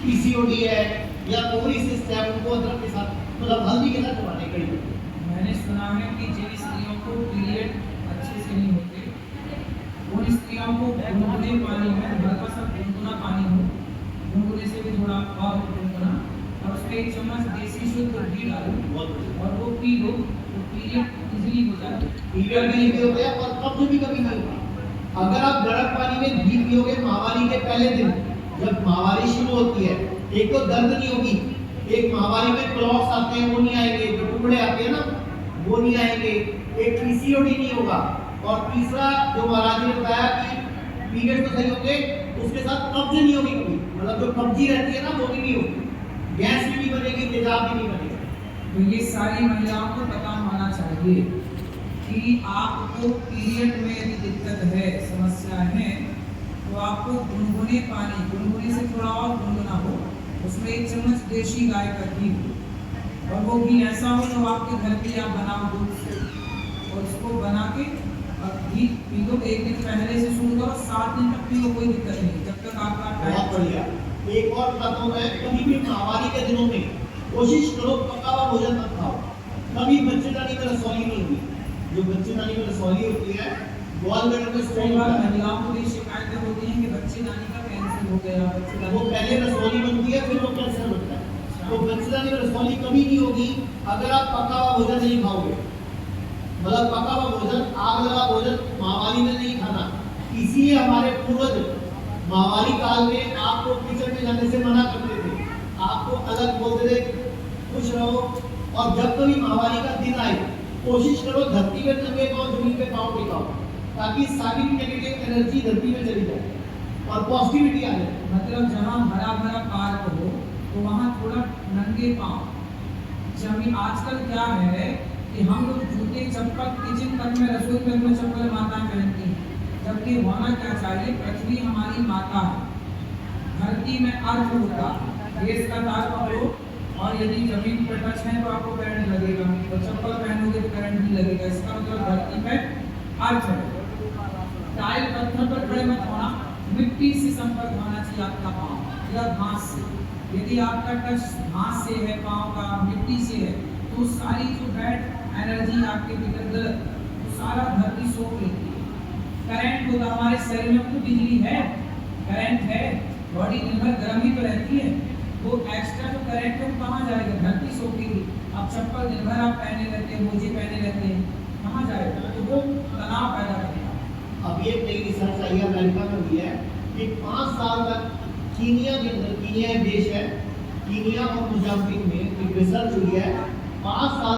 PCOD है या ovary cyst है, उनको अदरक के साथ मतलब हल्दी के साथ चबाने कड़ी। मैंने सुना है कि जिन स्त्रियों को पीरियड अच्छे से नहीं होते उन स्त्रियों को गुनगुने पानी में हल्का सा गुनगुना पानी हो, गुनगुने से भी थोड़ा और गुनगुना, और उसमें 1 चम्मच देसी शुद्ध घी डालो और वो पी लो तो पीरियड इजीली हो जाता है। पीरियड भी नहीं होता है और कब्ज भी कभी नहीं होता। अगर आप गर्म पानी में घी पियोगे माहवारी के पहले दिन, जब माहवारी शुरू होती है, एक तो दर्द नहीं होगी, एक माहवारी में क्लॉट्स आते हैं वो नहीं आएंगे, जो टुकड़े आते हैं ना वो नहीं आएंगे, एक पीसीओडी नहीं होगा, और तीसरा जो महाराज ने बताया कि पीरियड तो सही होंगे, उसके साथ कब्ज नहीं होगी कभी, मतलब जो कब्जी रहती है ना वो भी नहीं होगी, गैस भी नहीं बनेगी, तेजाब भी नहीं बनेगा। तो ये सारी महिलाओं को पता होना चाहिए कि आपको पीरियड में यदि दिक्कत है, समस्या है, तो आपको गुनगुने पानी, गुनगुने से थोड़ा और गुनगुना हो, उसमें 1 चम्मच देशी गाय का घी हो, और वो घी ऐसा हो जो आपके घर पे आप बनाओ दूध से, और उसको बना के और घी पी लो। 1 दिन पहले से शुरू करो, 7 दिन तक पियो, कोई दिक्कत नहीं, जब तक आपका बहुत बढ़िया। एक और बताता हूँ मैं, कभी भी माहवारी के दिनों में कोशिश करो पका हुआ भोजन मत खाओ। कभी बच्चेदानी में रसौली नहीं हुई, जो बच्चेदानी में रसौली होती है ग्वालब्लैडर में कई बार महिलाओं को ये शिकायतें होती हैं कि बच्चेदानी का कैंसर हो गया, वो पहले रसौली बनती है फिर वो कैंसर बनता है। तो बच्चेदानी में रसौली कभी नहीं होगी अगर आप पका हुआ भोजन नहीं खाओगे, मतलब पका हुआ भोजन, आग लगा भोजन माहवारी में नहीं खाना। इसीलिए हमारे पूर्वज माहवारी काल में आपको किचन में जाने से मना करते थे, आपको अलग बोलते थे खुश रहो, और जब कभी माहवारी का दिन आए कोशिश करो धरती में नंगे पाओ, जमीन पे पाओ टिकाओ, ताकि सारी नेगेटिव एनर्जी धरती में चली जाए और पॉजिटिविटी आ जाए। मतलब जहाँ हरा भरा पार्क हो तो वहाँ थोड़ा नंगे पाँव। जमीन आजकल क्या है कि हम लोग जूते चप्पल किचन तक में, रसोई तक में चप्पल माताएं पहनती हैं, जबकि होना क्या चाहिए, पृथ्वी हमारी माता है, धरती में अर्थ होता है, देश का तार पकड़ो, और यदि जमीन पर टच है तो आपको करंट लगेगा, तो चप्पल पहनोगे तो करंट नहीं लगेगा। इसका मतलब धरती में अर्थ है। टाइल पत्थर पर खड़े मत होना, मिट्टी से संपर्क होना चाहिए आपका पाँव या घास से। यदि आपका टच घास से है, पाँव का मिट्टी से है, तो सारी जो बैड एनर्जी आपके भीतर गलत, तो सारा धरती सोख लेती है। करंट होता हमारे शरीर में, तो बिजली है, करंट है, बॉडी दिन भर गर्म ही तो रहती है, वो एक्स्ट्रा जो करंट है वो कहाँ जाएगा, धरती सोखेगी। अब चप्पल दिन भर आप पहने रहते हैं, मोजे पहने रहते हैं, कहाँ जाएगा, तो वो तनाव पैदा करेगा। अब ये नई रिसर्च आई है, अमेरिका में हुई है कि 5 साल तक कीनिया के अंदर, कीनिया एक देश है, कीनिया और मोजाम्बिक में एक रिसर्च हुई है, 5 साल